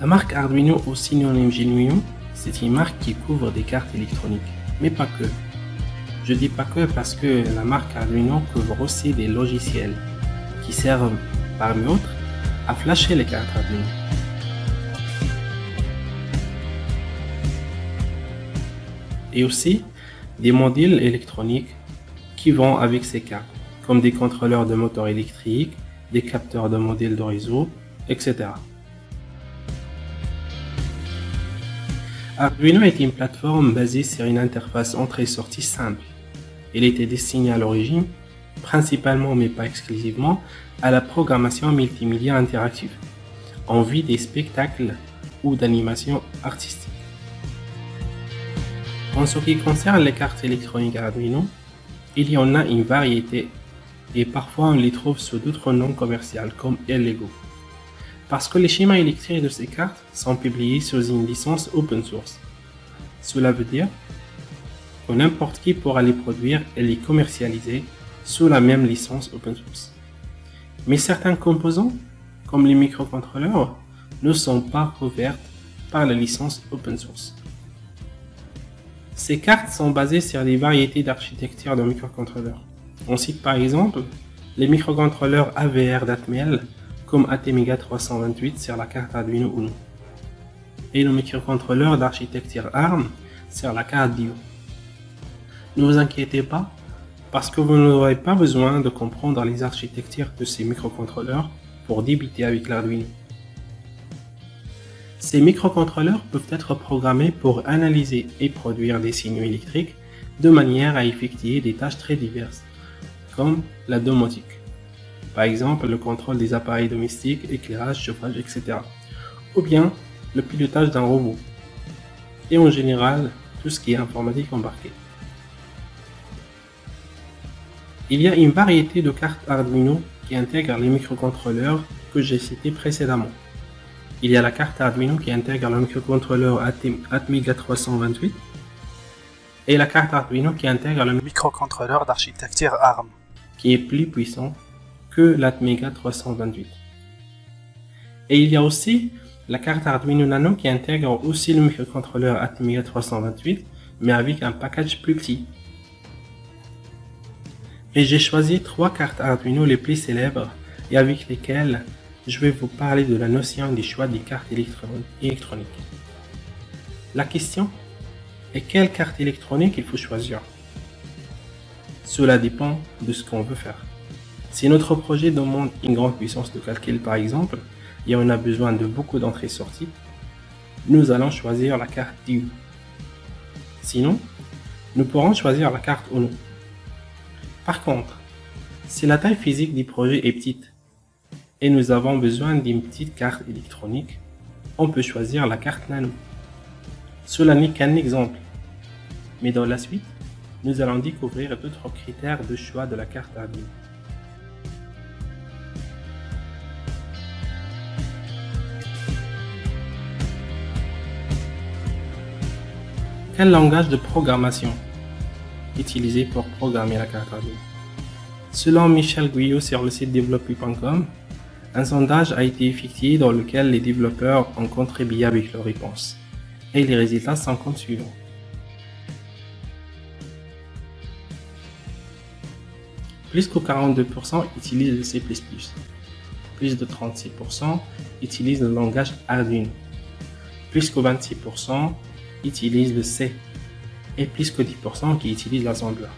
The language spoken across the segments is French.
La marque Arduino ou synonyme Genuino, c'est une marque qui couvre des cartes électroniques, mais pas que. Je dis pas que parce que la marque Arduino couvre aussi des logiciels qui servent, parmi autres, à flasher les cartes Arduino. Et aussi des modules électroniques qui vont avec ces cartes, comme des contrôleurs de moteur électrique, des capteurs de modèles de réseau, etc. Arduino est une plateforme basée sur une interface entrée-sortie simple. Il était destiné à l'origine, principalement mais pas exclusivement, à la programmation multimédia interactive, en vue des spectacles ou d'animations artistiques. En ce qui concerne les cartes électroniques Arduino, il y en a une variété et parfois on les trouve sous d'autres noms commerciaux comme Lego. Parce que les schémas électriques de ces cartes sont publiés sous une licence open source. Cela veut dire que n'importe qui pourra les produire et les commercialiser sous la même licence open source. Mais certains composants, comme les microcontrôleurs, ne sont pas couverts par la licence open source. Ces cartes sont basées sur des variétés d'architectures de microcontrôleurs. On cite par exemple les microcontrôleurs AVR d'Atmel comme Atmega 328 sur la carte Arduino Uno et le microcontrôleur d'architecture ARM sur la carte Dio. Ne vous inquiétez pas, parce que vous n'aurez pas besoin de comprendre les architectures de ces microcontrôleurs pour débuter avec l'Arduino. Ces microcontrôleurs peuvent être programmés pour analyser et produire des signaux électriques de manière à effectuer des tâches très diverses, comme la domotique. Par exemple, le contrôle des appareils domestiques, éclairage, chauffage, etc. Ou bien le pilotage d'un robot. Et en général, tout ce qui est informatique embarquée. Il y a une variété de cartes Arduino qui intègrent les microcontrôleurs que j'ai cités précédemment. Il y a la carte Arduino qui intègre le microcontrôleur Atmega 328 et la carte Arduino qui intègre le microcontrôleur d'architecture ARM, qui est plus puissant que l'Atmega 328. Et il y a aussi la carte Arduino Nano qui intègre aussi le microcontrôleur Atmega 328, mais avec un package plus petit. Et j'ai choisi 3 cartes Arduino les plus célèbres et avec lesquelles je vais vous parler de la notion du choix des cartes électroniques. La question est quelle carte électronique il faut choisir. Cela dépend de ce qu'on veut faire. Si notre projet demande une grande puissance de calcul par exemple, et on a besoin de beaucoup d'entrées-sorties, nous allons choisir la carte Dio. Sinon, nous pourrons choisir la carte Uno. Par contre, si la taille physique du projet est petite et nous avons besoin d'une petite carte électronique, on peut choisir la carte Nano. Cela n'est qu'un exemple, mais dans la suite, nous allons découvrir d'autres critères de choix de la carte Arduino. Quel langage de programmation utilisé pour programmer la carte Arduino? Selon Michel Guyot sur le site developer.com, un sondage a été effectué dans lequel les développeurs ont contribué avec leurs réponses. Et les résultats sont comme suivants. Plus que 42% utilisent le C++. Plus de 36% utilisent le langage Arduino. Plus que 26% utilisent le C. Et plus que 10% qui utilisent l'assembleur.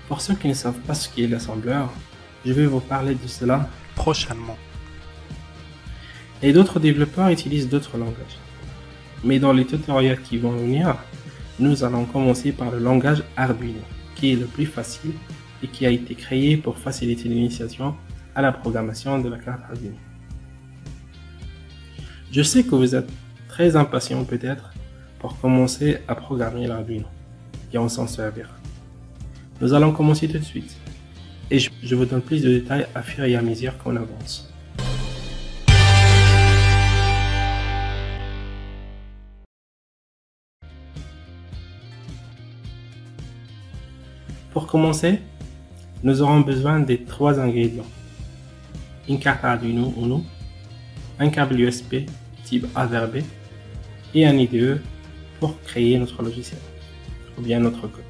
Pour ceux qui ne savent pas ce qu'est l'assembleur, je vais vous parler de cela prochainement. Et d'autres développeurs utilisent d'autres langages. Mais dans les tutoriels qui vont venir, nous allons commencer par le langage Arduino, qui est le plus facile et qui a été créé pour faciliter l'initiation à la programmation de la carte Arduino. Je sais que vous êtes très impatient peut-être pour commencer à programmer l'Arduino et en s'en servir. Nous allons commencer tout de suite et je vous donne plus de détails à fur et à mesure qu'on avance. Pour commencer, nous aurons besoin des 3 ingrédients. Une carte Arduino Uno, un câble USB type A vers B et un IDE pour créer notre logiciel ou bien notre code.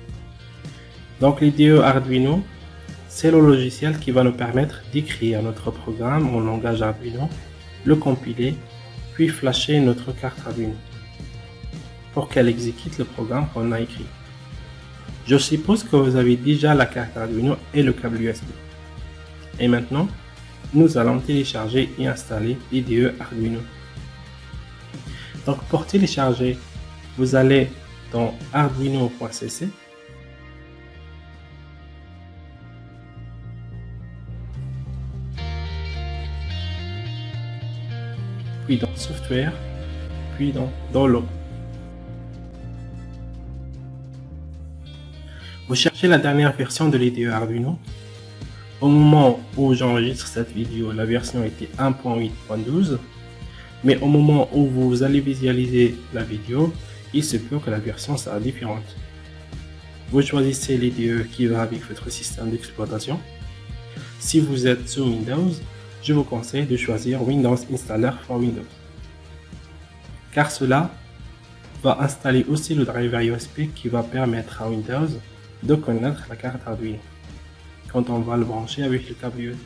Donc l'IDE Arduino, c'est le logiciel qui va nous permettre d'écrire notre programme en langage Arduino, le compiler, puis flasher notre carte Arduino pour qu'elle exécute le programme qu'on a écrit. Je suppose que vous avez déjà la carte Arduino et le câble USB. Et maintenant, nous allons télécharger et installer l'IDE Arduino. Donc pour télécharger, vous allez dans arduino.cc, puis dans Software, puis dans Download. Vous cherchez la dernière version de l'IDE Arduino. Au moment où j'enregistre cette vidéo, la version était 1.8.12, mais au moment où vous allez visualiser la vidéo, il se peut que la version sera différente. Vous choisissez l'IDE qui va avec votre système d'exploitation. Si vous êtes sous Windows, je vous conseille de choisir Windows Installer for Windows, car cela va installer aussi le driver USB qui va permettre à Windows de connaître la carte Arduino quand on va le brancher avec le câble USB.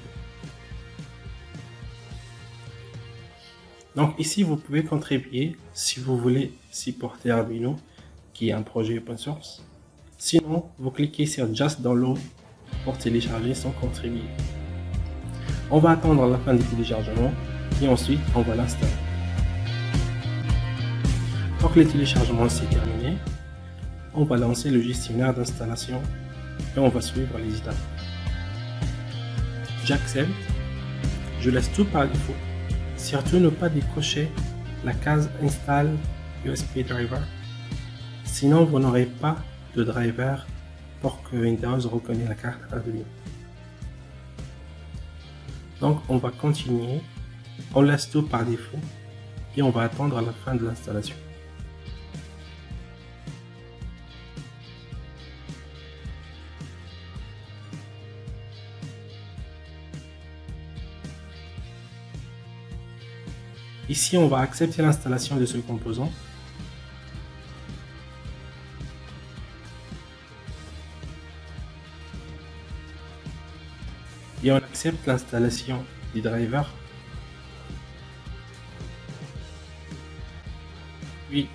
Donc ici vous pouvez contribuer si vous voulez supporter Arduino, qui est un projet open source. Sinon, vous cliquez sur Just Download pour télécharger sans contribuer. On va attendre la fin du téléchargement et ensuite on va l'installer. Donc le téléchargement c'est terminé, on va lancer le gestionnaire d'installation et on va suivre les étapes. J'accepte, je laisse tout par défaut, surtout ne pas décocher la case Install USB Driver, sinon vous n'aurez pas de driver pour que Windows reconnaisse la carte Arduino. Donc on va continuer, on laisse tout par défaut et on va attendre la fin de l'installation. Ici, on va accepter l'installation de ce composant. Et on accepte l'installation du driver. Puis,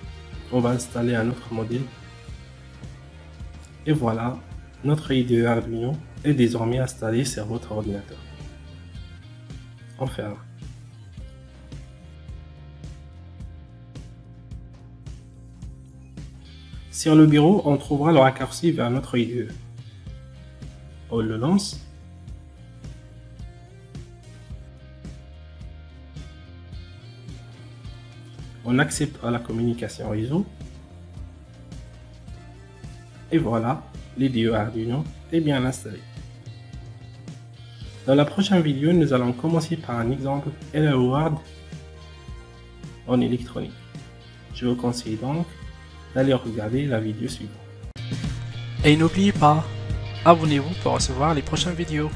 on va installer un autre module. Et voilà, notre IDE Arduino est désormais installé sur votre ordinateur. On ferme. Sur le bureau, on trouvera le raccourci vers notre IDE. On le lance. On acceptera la communication réseau. Et voilà, l'IDE Arduino est bien installé. Dans la prochaine vidéo, nous allons commencer par un exemple Hello World en électronique. Je vous conseille donc d'aller regarder la vidéo suivante. Et n'oubliez pas, abonnez-vous pour recevoir les prochaines vidéos.